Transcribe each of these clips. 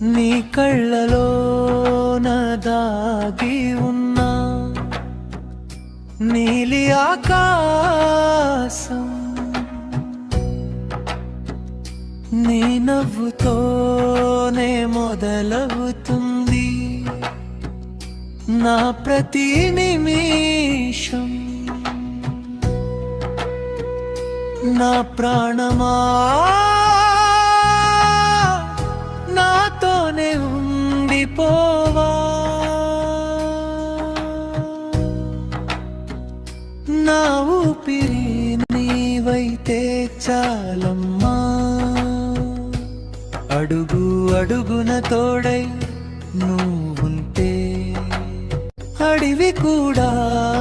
నీ కళ్ళలో దాగి ఉన్నా నీలి ఆకాశం నీ నవ్వుతోనే మొదలవుతుంది నా ప్రతి నిమిషం. నా ప్రాణమా నాతోనే ఉండిపోవా, నా ఊపిరి నీవైతే చాలమ్మా. అడుగు అడుగున తోడై నువ్వుంటే అడివి కూడా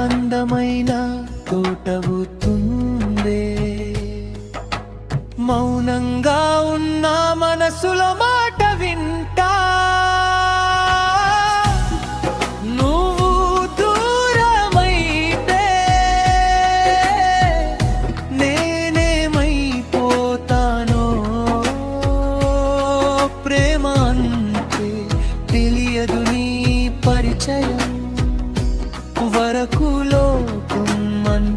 అందమైన తోటవుతుందే. మౌనంగా ఉన్న మనసులో మాట వింటా, నువ్వు దూరమైతే నేనేమైపోతానో. ప్రేమ అంటే తెలియదు నీ పరిచయం,